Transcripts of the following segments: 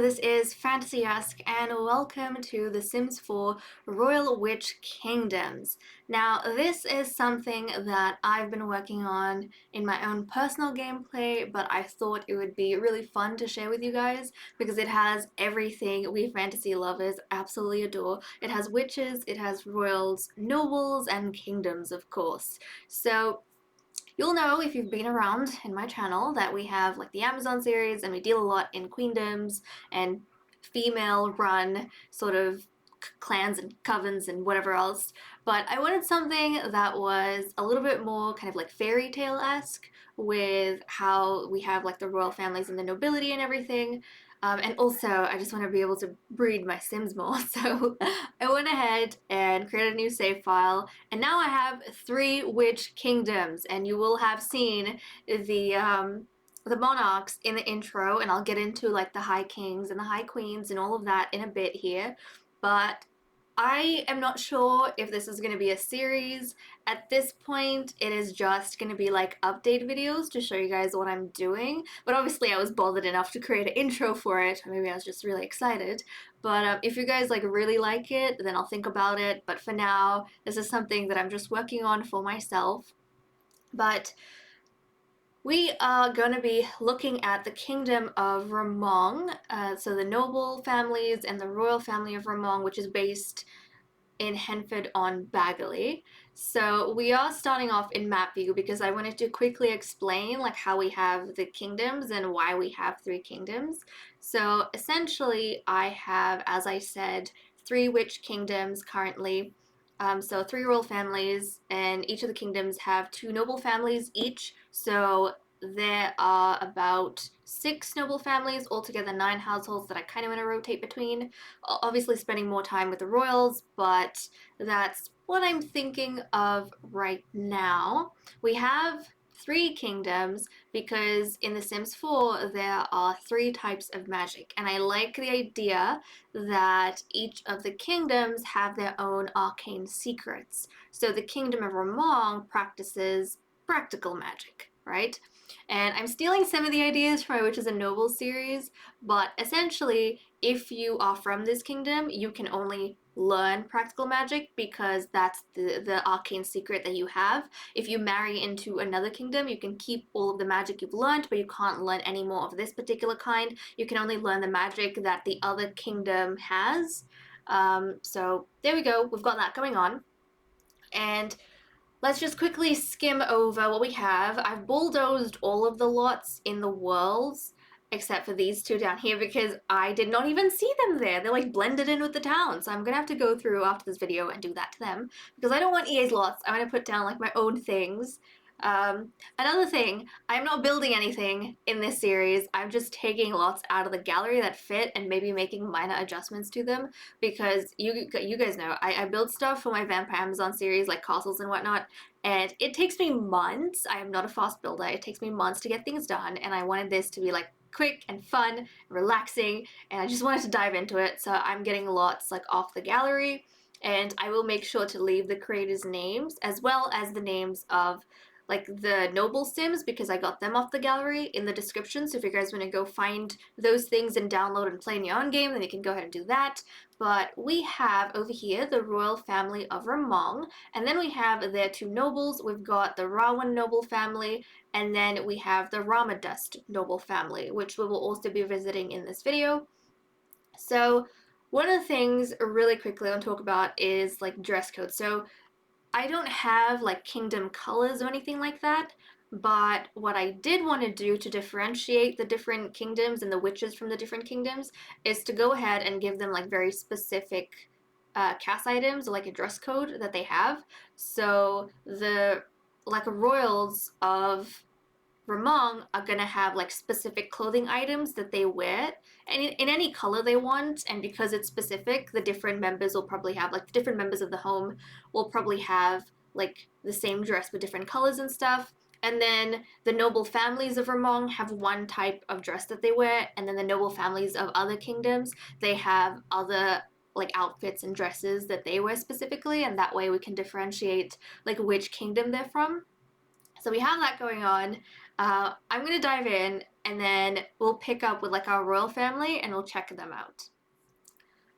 this is Fantasy Ask, and welcome to The Sims 4 Royal Witch Kingdoms. Now, this is something that I've been working on in my own personal gameplay, but I thought it would be really fun to share with you guys because it has everything we fantasy lovers absolutely adore. It has witches, it has royals, nobles, and kingdoms, of course. So you'll know if you've been around in my channel that we have like the Amazon series and we deal a lot in queendoms and female run sort of clans and covens and whatever else, but I wanted something that was a little bit more kind of like fairy tale-esque with how we have like the royal families and the nobility and everything. And also, I just want to be able to breed my Sims more, so I went ahead and created a new save file, and now I have 3 witch kingdoms, and you will have seen the monarchs in the intro, and I'll get into like the high kings and the high queens and all of that in a bit here, but I am not sure if this is going to be a series. At this point, it is just going to be like update videos to show you guys what I'm doing. But obviously I was bothered enough to create an intro for it. Maybe I was just really excited. But if you guys like really like it, then I'll think about it. But for now, this is something that I'm just working on for myself. But we are going to be looking at the kingdom of Ramong, so the noble families and the royal family of Ramong, which is based in Henford-on-Bagley. So we are starting off in map view because I wanted to quickly explain like how we have the kingdoms and why we have 3 kingdoms. So essentially I have, as I said, 3 witch kingdoms currently. So 3 royal families, and each of the kingdoms have 2 noble families each. So there are about 6 noble families, altogether 9 households that I kind of want to rotate between. Obviously spending more time with the royals, but that's what I'm thinking of right now. We have 3 kingdoms because in The Sims 4 there are 3 types of magic, and I like the idea that each of the kingdoms have their own arcane secrets. So the kingdom of Ramong practices practical magic, right? And I'm stealing some of the ideas from my Witches and Nobles series, but essentially if you are from this kingdom, you can only learn practical magic because that's the arcane secret that you have. If you marry into another kingdom, you can keep all of the magic you've learned, but you can't learn any more of this particular kind. You can only learn the magic that the other kingdom has. So there we go, we've got that going on. And let's just quickly skim over what we have. I've bulldozed all of the lots in the worlds, except for these 2 down here because I did not even see them there. They're like blended in with the town, so I'm gonna have to go through after this video and do that to them because I don't want EA's lots. I want to put down like my own things. Another thing, I'm not building anything in this series. I'm just taking lots out of the gallery that fit and maybe making minor adjustments to them because you guys know I build stuff for my Vampire Amazon series like castles and whatnot, and it takes me months. I am not a fast builder. It takes me months to get things done, and I wanted this to be like quick and fun and relaxing, and I just wanted to dive into it. So I'm getting lots like off the gallery, and I will make sure to leave the creators' names as well as the names of like the noble sims because I got them off the gallery in the description. So if you guys want to go find those things and download and play in your own game, then you can go ahead and do that. But we have over here the royal family of Ramong, and then we have their 2 nobles. We've got the Rawen noble family, and then we have the Ramodust noble family, which we will also be visiting in this video. So one of the things really quickly I want to talk about is like dress code. So I don't have like kingdom colors or anything like that, but what I did want to do to differentiate the different kingdoms and the witches from the different kingdoms is to go ahead and give them like very specific cast items, like a dress code that they have. So the like royals of Ramong are gonna have like specific clothing items that they wear, and in any color they want, and because it's specific, the different members will probably have, like the different members of the home will probably have like the same dress with different colors and stuff. And then the noble families of Ramong have one type of dress that they wear, and then the noble families of other kingdoms, they have other like outfits and dresses that they wear specifically, and that way we can differentiate like which kingdom they're from. So we have that going on. I'm going to dive in and then we'll pick up with like our royal family and we'll check them out.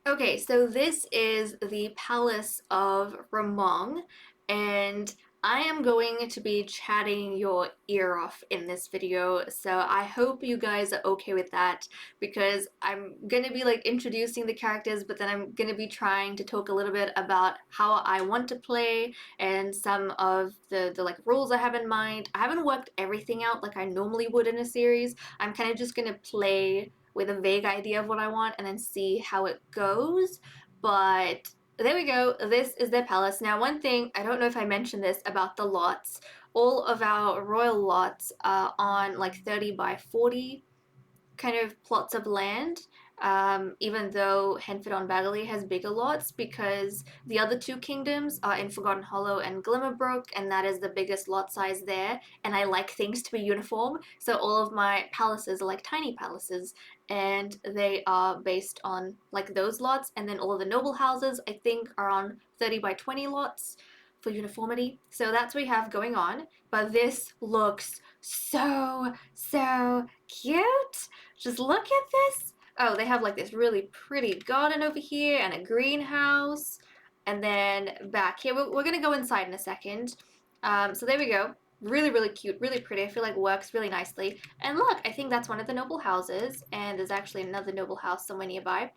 Okay, so this is the Palace of Ramong, and I am going to be chatting your ear off in this video, so I hope you guys are okay with that, because I'm gonna be like introducing the characters, but then I'm gonna be trying to talk a little bit about how I want to play and some of the like rules I have in mind. I haven't worked everything out like I normally would in a series. I'm kind of just gonna play with a vague idea of what I want and then see how it goes. But there we go. This is their palace. Now, one thing, I don't know if I mentioned this about the lots. All of our royal lots are on like 30 by 40 kind of plots of land, even though Henford on Bagley has bigger lots, because the other two kingdoms are in Forgotten Hollow and Glimmerbrook, and that is the biggest lot size there, and I like things to be uniform, so all of my palaces are like tiny palaces, and they are based on like those lots, and then all of the noble houses I think are on 30 by 20 lots for uniformity. So that's what we have going on, but this looks so cute. Just look at this. Oh, they have like this really pretty garden over here and a greenhouse. And then back here, we're gonna go inside in a second. So there we go. Really cute, really pretty. I feel like works really nicely. And look, I think that's one of the noble houses. And there's actually another noble house somewhere nearby.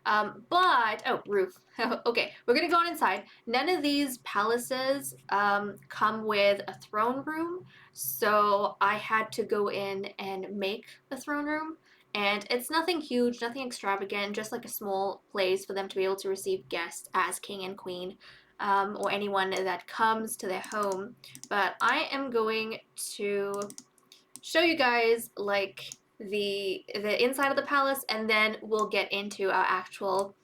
Oh, roof. Okay, we're gonna go on inside. None of these palaces come with a throne room, so I had to go in and make a throne room. And it's nothing huge, nothing extravagant, just like a small place for them to be able to receive guests as king and queen, or anyone that comes to their home. But I am going to show you guys like the inside of the palace, and then we'll get into our actual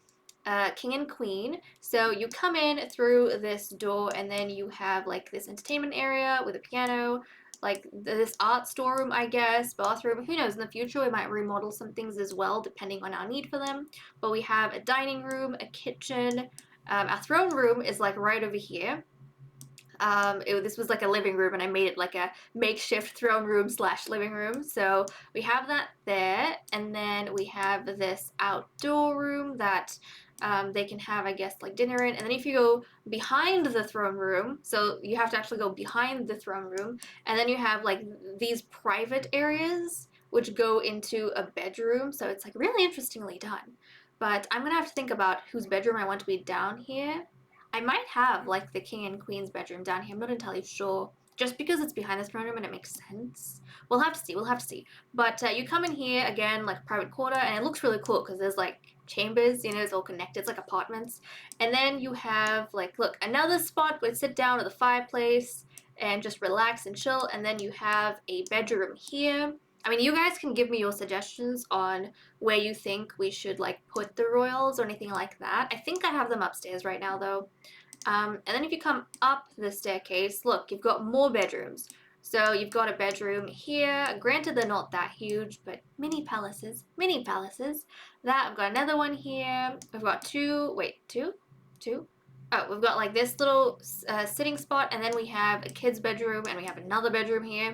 king and queen. So you come in through this door, and then you have like this entertainment area with a piano, like this art storeroom, I guess, bathroom. Who knows, in the future we might remodel some things as well depending on our need for them. But we have a dining room, a kitchen. Our throne room is like right over here. This was like a living room, and I made it like a makeshift throne room / living room. So we have that there, and then we have this outdoor room that they can have, I guess, like dinner in. And then if you go behind the throne room, so you have to actually go behind the throne room, and then you have like these private areas which go into a bedroom. So it's like really interestingly done. But I'm gonna have to think about whose bedroom I want to be down here. I might have like the king and queen's bedroom down here. I'm not entirely sure. Just because it's behind the throne room and it makes sense. We'll have to see. We'll have to see. But you come in here again, like private quarter, and it looks really cool because there's like chambers. You know, it's all connected. It's like apartments. And then you have like, look, another spot where you sit down at the fireplace and just relax and chill. And then you have a bedroom here. I mean, you guys can give me your suggestions on where you think we should like put the royals or anything like that. I think I have them upstairs right now though. And then if you come up the staircase, look, you've got more bedrooms. So you've got a bedroom here. Granted, they're not that huge, but mini palaces, mini palaces. That, I've got another one here. We've got two. Oh, we've got like this little sitting spot, and then we have a kid's bedroom, and we have another bedroom here.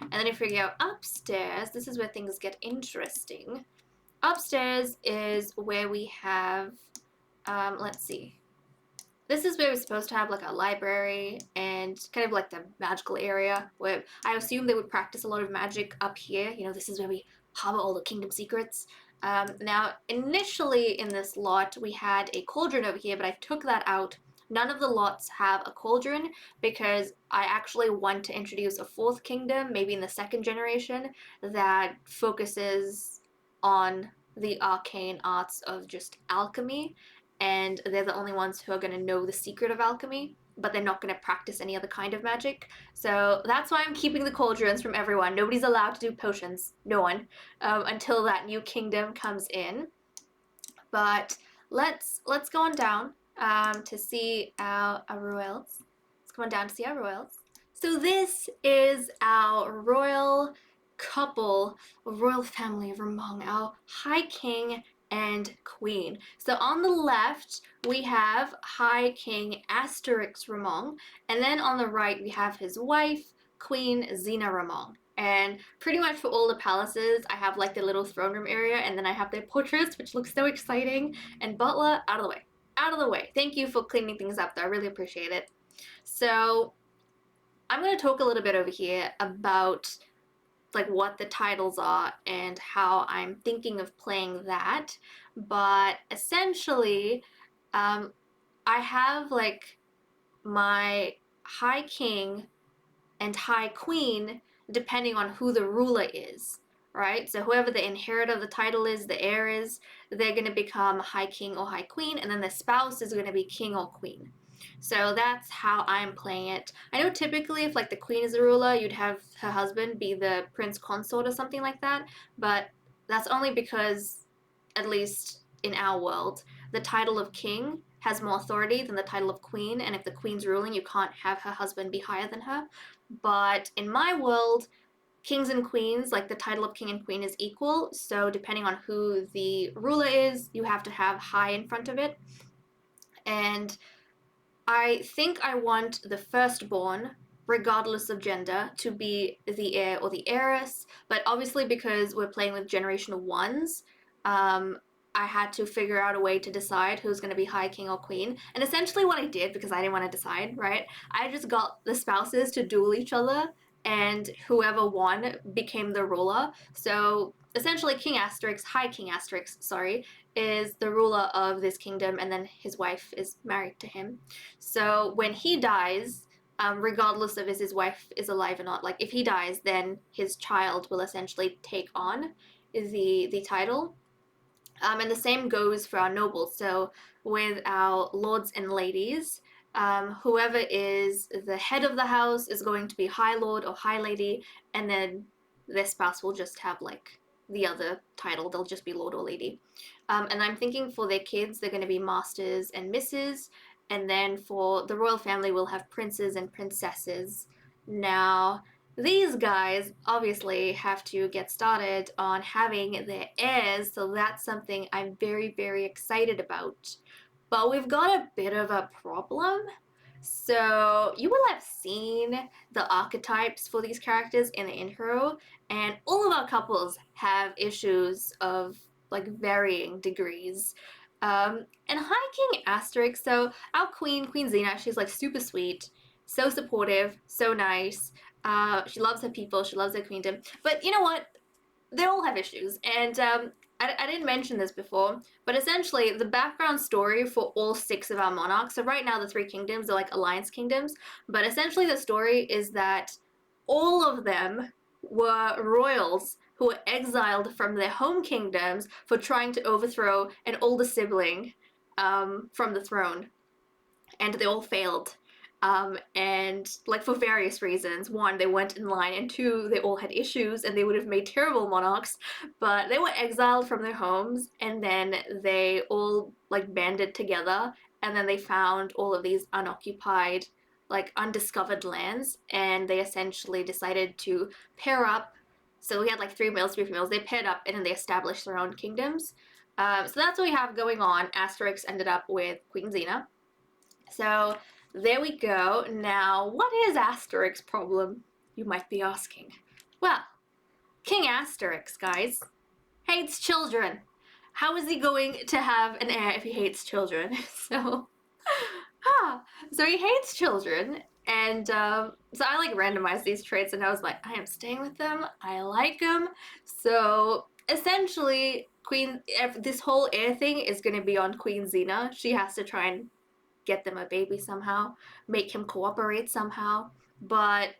And then if we go upstairs, this is where things get interesting. Upstairs is where we have, let's see. This is where we're supposed to have like a library and kind of like the magical area where I assume they would practice a lot of magic up here. You know, this is where we harbor all the kingdom secrets. Now, initially in this lot, we had a cauldron over here, but I took that out. None of the lots have a cauldron because I actually want to introduce a fourth kingdom, maybe in the second generation, that focuses on the arcane arts of just alchemy, and they're the only ones who are going to know the secret of alchemy, but they're not going to practice any other kind of magic. So that's why I'm keeping the cauldrons from everyone. Nobody's allowed to do potions. No one. Until that new kingdom comes in. But let's go on down to see our royals. Let's go on down to see our royals. So this is our royal couple, royal family of Ramong, our High King and Queen. So on the left, we have High King Asterix Ramong, and then on the right, we have his wife, Queen Zena Ramong. And pretty much for all the palaces, I have like the little throne room area, and then I have their portraits, which looks so exciting. And butler, out of the way. Out of the way. Thank you for cleaning things up though, I really appreciate it. So I'm going to talk a little bit over here about like what the titles are and how I'm thinking of playing that. But essentially, I have like my High King and High Queen depending on who the ruler is, right? So whoever the inheritor of the title is, the heir is, they're going to become High King or High Queen, and then the spouse is going to be King or Queen. So that's how I'm playing it. I know typically if like the queen is the ruler, you'd have her husband be the prince consort or something like that, but that's only because, at least in our world, the title of king has more authority than the title of queen, and if the queen's ruling, you can't have her husband be higher than her. But in my world, kings and queens, like the title of king and queen is equal, so depending on who the ruler is, you have to have high in front of it. And I think I want the firstborn, regardless of gender, to be the heir or the heiress, but obviously because we're playing with generational ones, I had to figure out a way to decide who's going to be high king or queen. And essentially what I did, because I didn't want to decide, right, I just got the spouses to duel each other, and whoever won became the ruler. So essentially King Asterix, High King Asterix, sorry, is the ruler of this kingdom, and then his wife is married to him. So when he dies, regardless of if his wife is alive or not, like if he dies, then his child will essentially take on the title. And the same goes for our nobles. So with our lords and ladies, whoever is the head of the house is going to be High Lord or High Lady, and then their spouse will just have like the other title. They'll just be Lord or Lady. And I'm thinking for their kids, they're going to be Masters and Misses. And then for the royal family, we'll have princes and princesses. Now, these guys obviously have to get started on having their heirs, so that's something I'm very, very excited about. But we've got a bit of a problem. So you will have seen the archetypes for these characters in the intro, and all of our couples have issues of like varying degrees. And High King Asterix, so our queen, Queen Xena, she's like super sweet, so supportive, so nice. She loves her people, she loves her queendom. But you know what? They all have issues, and I didn't mention this before, but essentially the background story for all 6 of our monarchs, so right now the 3 kingdoms are like alliance kingdoms, but essentially the story is that all of them were royals who were exiled from their home kingdoms for trying to overthrow an older sibling from the throne, and they all failed. And like for various reasons. 1, they weren't in line, and 2, they all had issues and they would have made terrible monarchs, but they were exiled from their homes, and then they all like banded together, and then they found all of these unoccupied, like undiscovered lands, and they essentially decided to pair up. So we had like 3 males, 3 females, they paired up and then they established their own kingdoms. So that's what we have going on. Asterix ended up with Queen Xena. So there we go. Now, what is Asterix's problem, you might be asking? Well, King Asterix, guys, hates children. How is he going to have an heir if he hates children? So, so he hates children, and so I like randomized these traits, and I was like, I am staying with them. I like them. So essentially, this whole heir thing is going to be on Queen Xena. She has to try and get them a baby somehow, make him cooperate somehow. But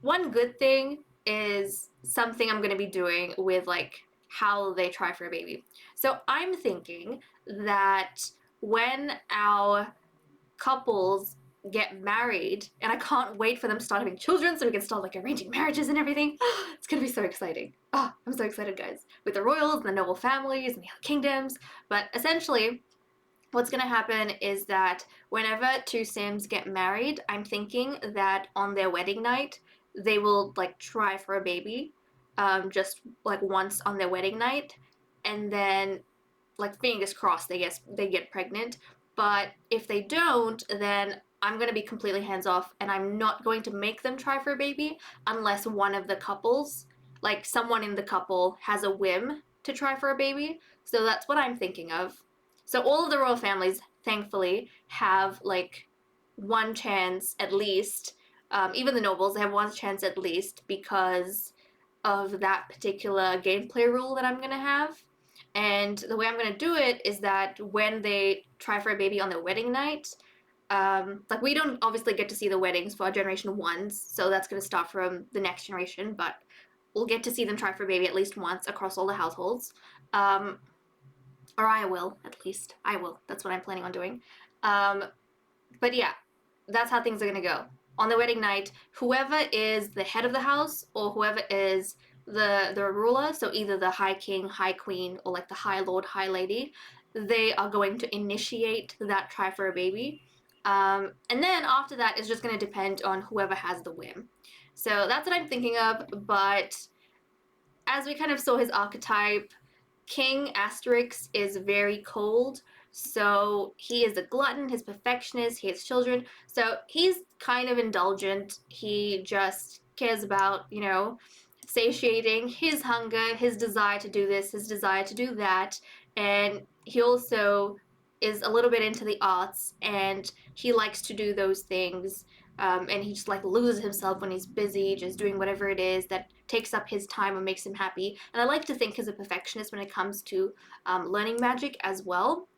one good thing is something I'm going to be doing with like how they try for a baby. So I'm thinking that when our couples get married, and I can't wait for them to start having children so we can start like arranging marriages and everything. It's gonna be so exciting. Oh, I'm so excited, guys. With the royals and the noble families and the kingdoms. But essentially, what's going to happen is that whenever 2 Sims get married, I'm thinking that on their wedding night, they will like try for a baby, just like once on their wedding night, and then like fingers crossed they get pregnant. But if they don't, then I'm going to be completely hands off, and I'm not going to make them try for a baby unless one of the couples, like someone in the couple, has a whim to try for a baby. So that's what I'm thinking of. So all of the royal families, thankfully, have like one chance at least. Even the nobles, they have one chance at least because of that particular gameplay rule that I'm gonna have. And the way I'm gonna do it is that when they try for a baby on their wedding night, like we don't obviously get to see the weddings for our generation ones, so that's gonna start from the next generation, but we'll get to see them try for a baby at least once across all the households. Or I will, at least. I will. That's what I'm planning on doing. But yeah, that's how things are gonna go. On the wedding night, whoever is the head of the house or whoever is the ruler, so either the High King, High Queen, or like the High Lord, High Lady, they are going to initiate that try for a baby. And then after that, it's just going to depend on whoever has the whim. So that's what I'm thinking of, but as we kind of saw his archetype, King Asterix is very cold, so he is a glutton, he's perfectionist, he has children, so he's kind of indulgent. He just cares about, you know, satiating his hunger, his desire to do this, his desire to do that, and he also is a little bit into the arts, and he likes to do those things, and he just like loses himself when he's busy, just doing whatever it is that takes up his time and makes him happy. And I like to think he's a perfectionist when it comes to learning magic as well.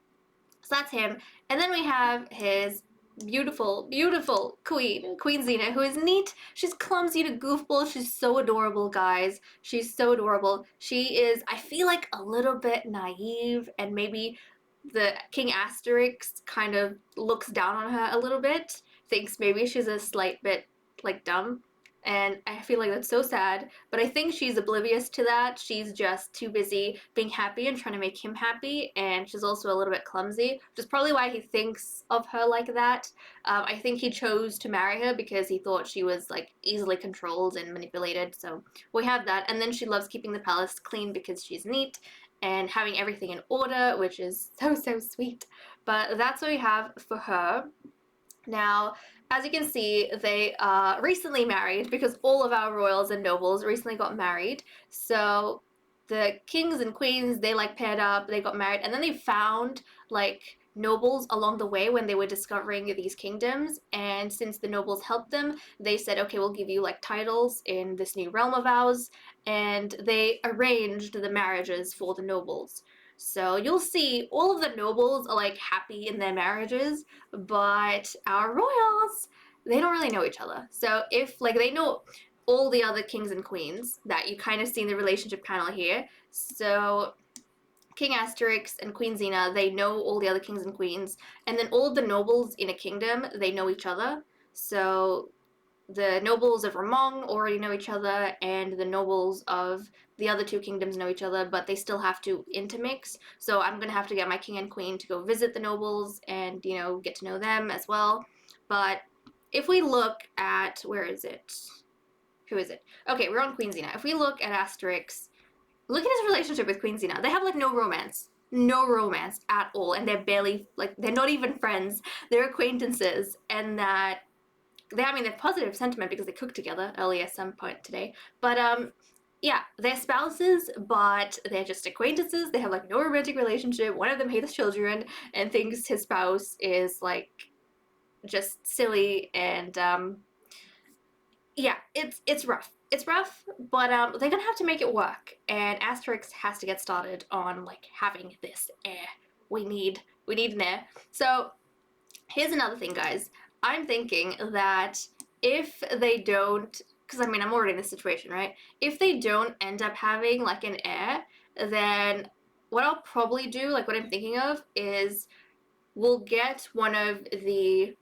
So that's him. And then we have his beautiful, beautiful Queen Xena, who is neat. She's clumsy to goofball. She's so adorable, guys. She's so adorable. She is, I feel like, a little bit naive, and maybe the King Asterix kind of looks down on her a little bit, thinks maybe she's a slight bit like dumb, and I feel like that's so sad, but I think she's oblivious to that. She's just too busy being happy and trying to make him happy, and she's also a little bit clumsy, which is probably why he thinks of her like that. I think he chose to marry her because he thought she was like easily controlled and manipulated, so we have that. And then she loves keeping the palace clean because she's neat and having everything in order, which is so, so sweet. But that's what we have for her. Now, as you can see, they are recently married because all of our royals and nobles recently got married. So the kings and queens, they like paired up, they got married, and then they found like nobles along the way when they were discovering these kingdoms. And since the nobles helped them, they said, okay, we'll give you like titles in this new realm of ours. And they arranged the marriages for the nobles. So you'll see all of the nobles are like happy in their marriages, but our royals, they don't really know each other. So if like they know all the other kings and queens that you kind of see in the relationship panel here. So King Asterix and Queen Xena, they know all the other kings and queens, and then all of the nobles in a kingdom, they know each other. So the nobles of Ramong already know each other, and the nobles of the other two kingdoms know each other, but they still have to intermix. So I'm gonna have to get my king and queen to go visit the nobles and, you know, get to know them as well. But if we look at, where is it? Who is it? Okay, we're on Queen Xena. If we look at Asterix, look at his relationship with Queen Xena. They have like no romance. No romance at all, and they're barely, like, they're not even friends. They're acquaintances, and that I mean, they have positive sentiment because they cooked together earlier at some point today. But yeah, they're spouses, but they're just acquaintances. They have like no romantic relationship. One of them hates children and thinks his spouse is like just silly, and yeah, it's rough. It's rough, but they're gonna have to make it work. And Asterix has to get started on like having this heir. We need an heir. So here's another thing, guys. I'm thinking that if they don't, because I mean, I'm already in this situation, right? If they don't end up having like an heir, then what I'll probably do, like what I'm thinking of, is we'll get one of the,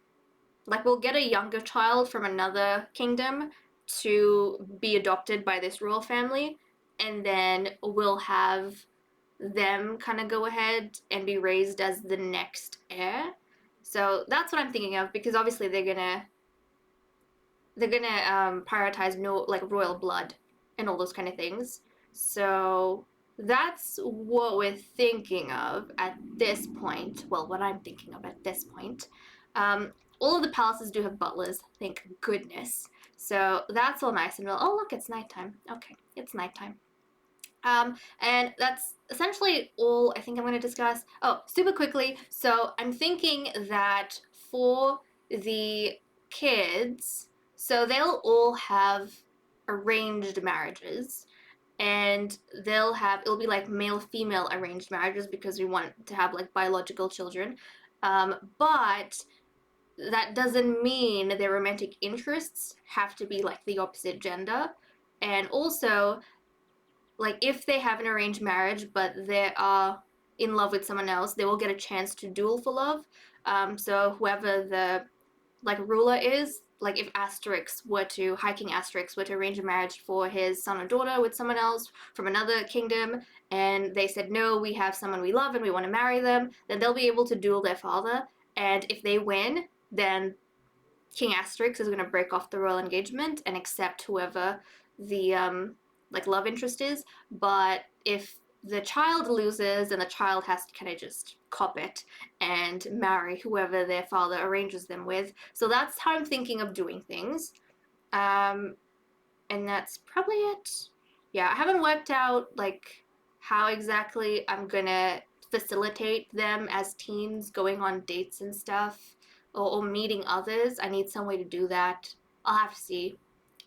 like we'll get a younger child from another kingdom to be adopted by this royal family, and then we'll have them kind of go ahead and be raised as the next heir. So that's what I'm thinking of, because obviously they're gonna prioritize no like royal blood and all those kind of things. So that's what we're thinking of at this point. Well, what I'm thinking of at this point. all of the palaces do have butlers, thank goodness. So that's all nice and well. Oh, look, it's nighttime. Okay, it's nighttime. And that's essentially all I think I'm going to discuss. Oh, super quickly. So I'm thinking that for the kids, so they'll all have arranged marriages, and it'll be like male female arranged marriages because we want to have like biological children. But that doesn't mean their romantic interests have to be like the opposite gender. And also, like if they have an arranged marriage but they are in love with someone else, they will get a chance to duel for love. So whoever the like ruler is, like if High King Asterix were to arrange a marriage for his son or daughter with someone else from another kingdom, and they said no, we have someone we love and we want to marry them, then they'll be able to duel their father. And if they win, then King Asterix is going to break off the royal engagement and accept whoever the like love interest is. But if the child loses, then the child has to kind of just cop it and marry whoever their father arranges them with. So that's how I'm thinking of doing things. And that's probably it. Yeah, I haven't worked out like how exactly I'm gonna facilitate them as teens going on dates and stuff, or meeting others. I need some way to do that. I'll have to see.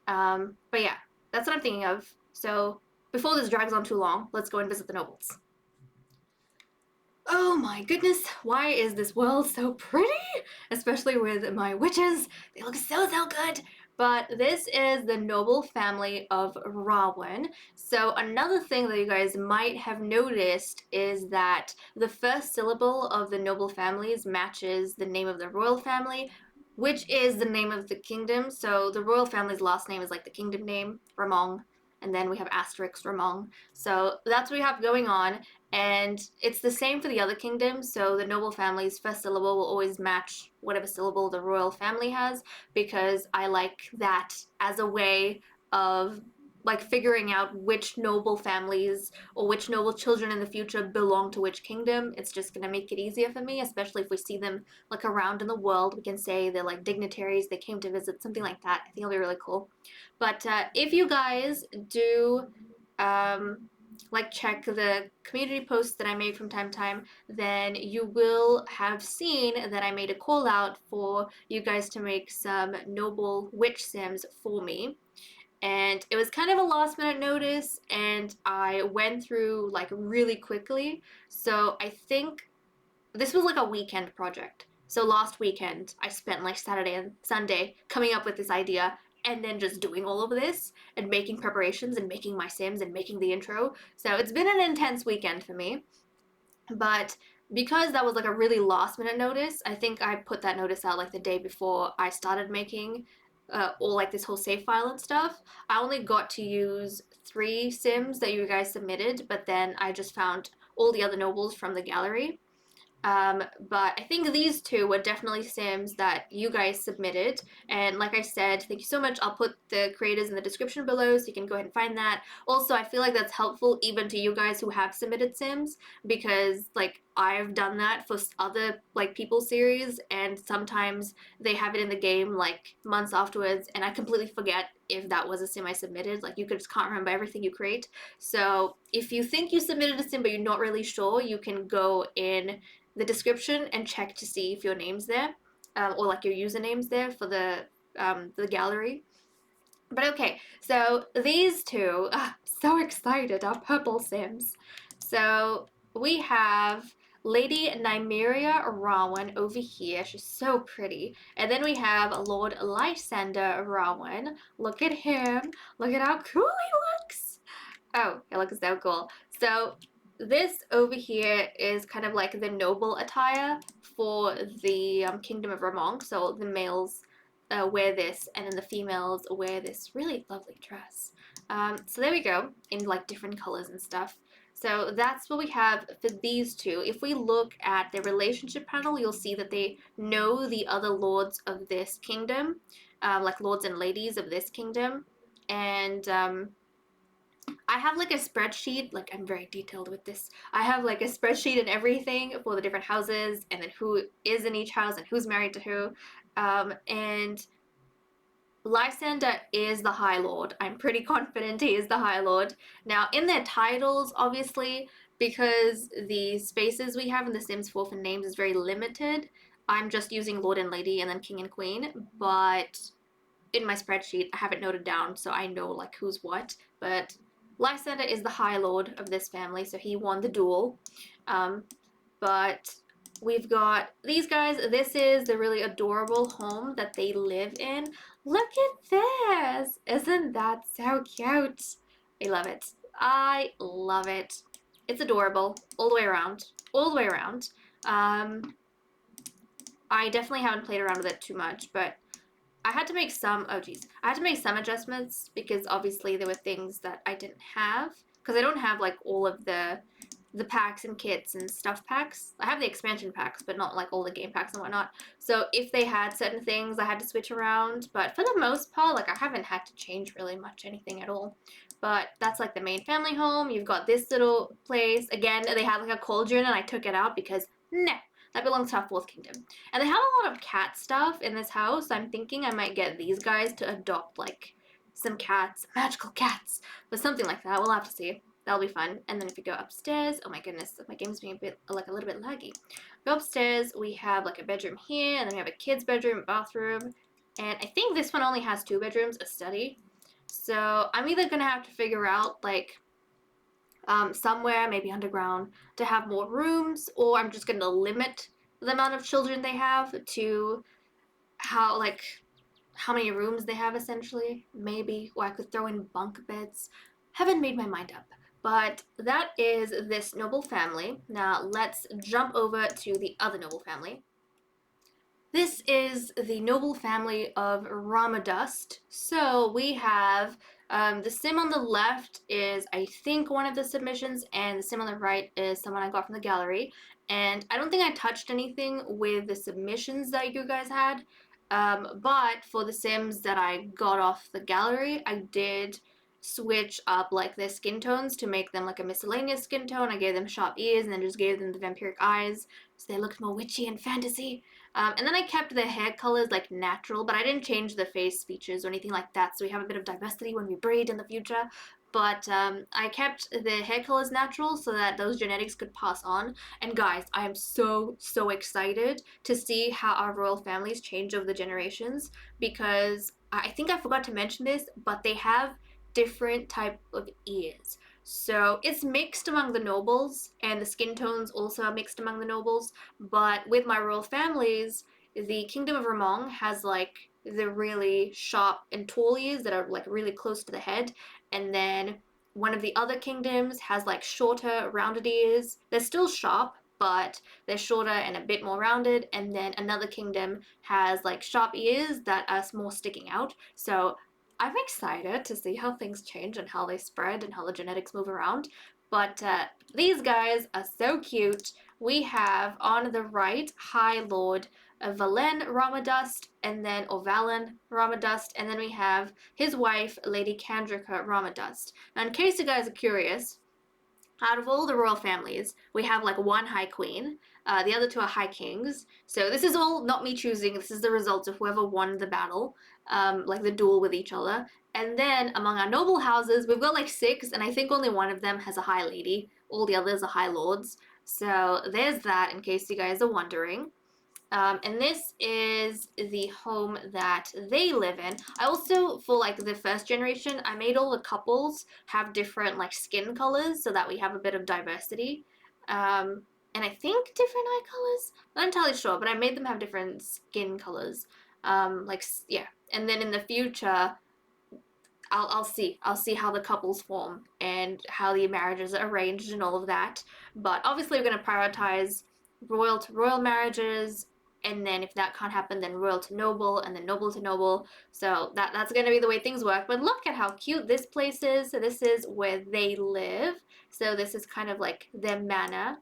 But yeah, that's what I'm thinking of. So before this drags on too long, let's go and visit the nobles. Oh my goodness, why is this world so pretty? Especially with my witches. They look so good. But this is the noble family of Rawen. So another thing that you guys might have noticed is that the first syllable of the noble families matches the name of the royal family, which is the name of the kingdom. So the royal family's last name is like the kingdom name, Ramong, and then we have asterisk Ramong. So that's what we have going on. And it's the same for the other kingdoms, so the noble family's first syllable will always match whatever syllable the royal family has, because I like that as a way of like figuring out which noble families or which noble children in the future belong to which kingdom. It's just gonna make it easier for me, especially if we see them like around in the world. We can say they're like dignitaries, they came to visit, something like that. I think it'll be really cool. But if you guys do like check the community posts that I make from time to time, then you will have seen that I made a call out for you guys to make some noble witch sims for me. And it was kind of a last minute notice, and I went through like really quickly. So I think this was like a weekend project. So last weekend, I spent like Saturday and Sunday coming up with this idea and then just doing all of this and making preparations and making my sims and making the intro. So it's been an intense weekend for me. But because that was like a really last minute notice, I think I put that notice out like the day before I started making all like this whole save file and stuff. I only got to use 3 sims that you guys submitted, but then I just found all the other nobles from the gallery. But I think these 2 were definitely sims that you guys submitted. And like I said, thank you so much. I'll put the creators in the description below so you can go ahead and find that. Also, I feel like that's helpful even to you guys who have submitted sims, because like I've done that for other like people series, and sometimes they have it in the game like months afterwards and I completely forget if that was a sim I submitted. Like you just can't remember everything you create. So if you think you submitted a sim but you're not really sure, you can go in the description and check to see if your name's there, or like your username's there for the gallery. But okay, so these 2, so excited, our purple sims. So we have Lady Nymeria Rawen over here. She's so pretty. And then we have Lord Lysander Rawen. Look at him. Look at how cool he looks. Oh, he looks so cool. So this over here is kind of like the noble attire for the Kingdom of Ramong. So the males wear this, and then the females wear this really lovely dress. So there we go, in like different colors and stuff. So that's what we have for these 2. If we look at the relationship panel, you'll see that they know the other lords of this kingdom, like lords and ladies of this kingdom. And I have like a spreadsheet, like I'm very detailed with this. I have like a spreadsheet and everything for the different houses, and then who is in each house and who's married to who. And Lysander is the High Lord. I'm pretty confident he is the High Lord. Now, in their titles, obviously, because the spaces we have in The Sims 4 for names is very limited, I'm just using Lord and Lady and then King and Queen, but in my spreadsheet, I have it noted down so I know like who's what. But Lysander is the High Lord of this family, so he won the duel. But we've got these guys. This is the really adorable home that they live in. Look at this. Isn't that so cute? I love it. I love it. It's adorable all the way around. All the way around. I definitely haven't played around with it too much, but I had to make some, oh geez, I had to make some adjustments because obviously there were things that I didn't have, because I don't have like all of the packs and kits and stuff packs. I have the expansion packs, but not like all the game packs and whatnot. So if they had certain things, I had to switch around, but for the most part, like I haven't had to change really much anything at all. But that's like the main family home. You've got this little place. Again, they had like a cauldron and I took it out because nah, that belongs to our fourth kingdom. And they have a lot of cat stuff in this house. I'm thinking I might get these guys to adopt like some cats, magical cats, but something like that. We'll have to see. That'll be fun. And then if you go upstairs, oh my goodness, my game's being a bit like a little bit laggy. Go upstairs, we have like a bedroom here, and then we have a kid's bedroom, a bathroom, and I think this one only has 2 bedrooms, a study. So I'm either gonna have to figure out like somewhere, maybe underground, to have more rooms, or I'm just gonna limit the amount of children they have to how many rooms they have essentially, maybe, or I could throw in bunk beds. Haven't made my mind up. But that is this noble family. Now let's jump over to the other noble family. This is the noble family of Ramodust. So we have the sim on the left is, I think, one of the submissions, and the sim on the right is someone I got from the gallery. And I don't think I touched anything with the submissions that you guys had, but for the sims that I got off the gallery, I did switch up like their skin tones to make them like a miscellaneous skin tone. I gave them sharp ears and then just gave them the vampiric eyes so they looked more witchy and fantasy. And then I kept the hair colors like natural, but I didn't change the face features or anything like that, so we have a bit of diversity when we breed in the future. But I kept the hair colors natural so that those genetics could pass on. And guys, I am so excited to see how our royal families change over the generations, because I think I forgot to mention this, but they have different type of ears. So it's mixed among the nobles, and the skin tones also are mixed among the nobles. But with my royal families, the Kingdom of Ramong has like the really sharp and tall ears that are like really close to the head, and then one of the other kingdoms has like shorter, rounded ears. They're still sharp, but they're shorter and a bit more rounded. And then another kingdom has like sharp ears that are more sticking out. So I'm excited to see how things change and how they spread and how the genetics move around. But these guys are so cute. We have on the right High Lord Valen Ramodust, and then Valen Ramodust, and then we have his wife Lady Candrica Ramodust. Now, in case you guys are curious, out of all the royal families, we have like 1 high queen. The other 2 are high kings. So this is all not me choosing. This is the result of whoever won the battle, like the duel with each other. And then among our noble houses, we've got like 6, and I think only 1 of them has a high lady. All the others are high lords. So there's that, in case you guys are wondering. And this is the home that they live in. I also, for like the first generation, I made all the couples have different like skin colors so that we have a bit of diversity. And I think different eye colors? Not entirely sure, but I made them have different skin colors. Yeah. And then in the future, I'll see how the couples form and how the marriages are arranged and all of that. But obviously we're going to prioritize royal to royal marriages, and then if that can't happen, then royal to noble, and then noble to noble. So that's going to be the way things work. But look at how cute this place is. So this is where they live. So this is kind of like their manor,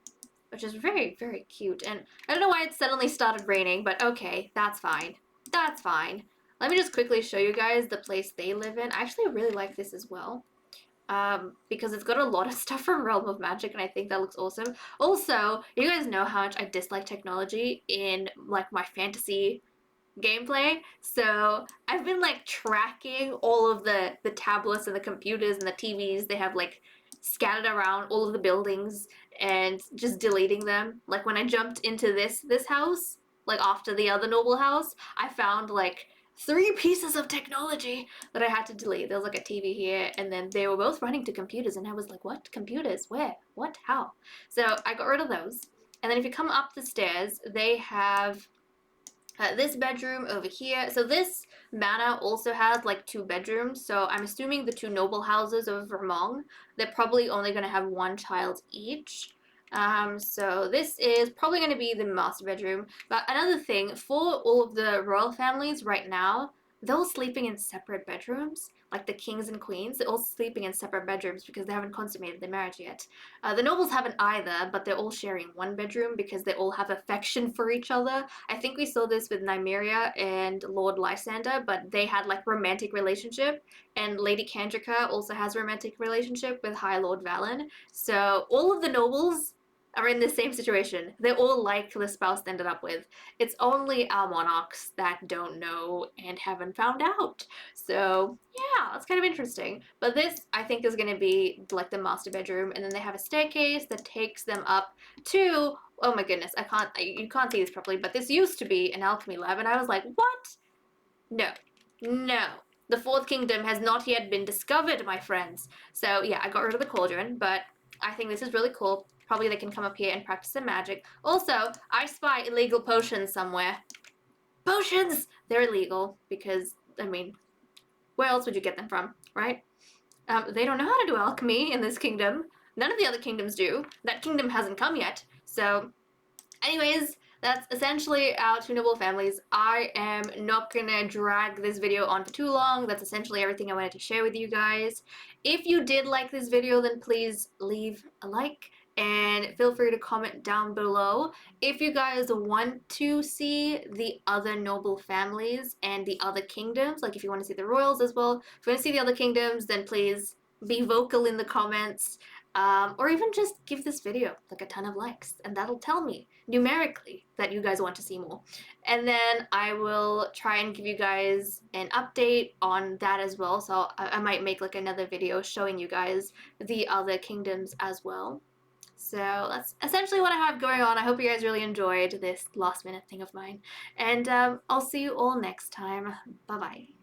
which is very cute. And I don't know why it suddenly started raining, but okay, that's fine. That's fine. Let me just quickly show you guys the place they live in. I actually really like this as well, because it's got a lot of stuff from Realm of Magic, and I think that looks awesome. Also, you guys know how much I dislike technology in like my fantasy gameplay. So I've been like tracking all of the tablets and the computers and the TVs they have like scattered around all of the buildings and just deleting them. Like when I jumped into this house, like after the other noble house, I found like 3 pieces of technology that I had to delete. There was like a TV here, and then they were both running to computers, and I was like, what? Computers? Where? What? How? So I got rid of those. And then if you come up the stairs, they have this bedroom over here. So this manor also has like 2 bedrooms. So I'm assuming the 2 noble houses of Ramong, they're probably only going to have 1 child each. So this is probably going to be the master bedroom. But another thing, for all of the royal families right now, they're all sleeping in separate bedrooms. Like the kings and queens, they're all sleeping in separate bedrooms because they haven't consummated their marriage yet. The nobles haven't either, but they're all sharing 1 bedroom because they all have affection for each other. I think we saw this with Nymeria and Lord Lysander, but they had like romantic relationship, and Lady Candrica also has a romantic relationship with High Lord Valen. So all of the nobles are in the same situation. They all like the spouse they ended up with. It's only our monarchs that don't know and haven't found out. So yeah, it's kind of interesting. But this, I think, is going to be like the master bedroom, and then they have a staircase that takes them up to, oh my goodness, you can't see this properly, but this used to be an alchemy lab, and I was like, what? No, no. The 4th kingdom has not yet been discovered, my friends. So yeah, I got rid of the cauldron, but I think this is really cool. Probably they can come up here and practice some magic. Also, I spy illegal potions somewhere. Potions! They're illegal because, I mean, where else would you get them from, right? They don't know how to do alchemy in this kingdom. None of the other kingdoms do. That kingdom hasn't come yet. So anyways, that's essentially our 2 noble families. I am not gonna drag this video on for too long. That's essentially everything I wanted to share with you guys. If you did like this video, then please leave a like and feel free to comment down below. If you guys want to see the other noble families and the other kingdoms, like if you want to see the royals as well, if you want to see the other kingdoms, then please be vocal in the comments. Or even just give this video like a ton of likes, and that'll tell me numerically that you guys want to see more. And then I will try and give you guys an update on that as well. So I might make like another video showing you guys the other kingdoms as well. So that's essentially what I have going on. I hope you guys really enjoyed this last minute thing of mine. And I'll see you all next time. Bye bye.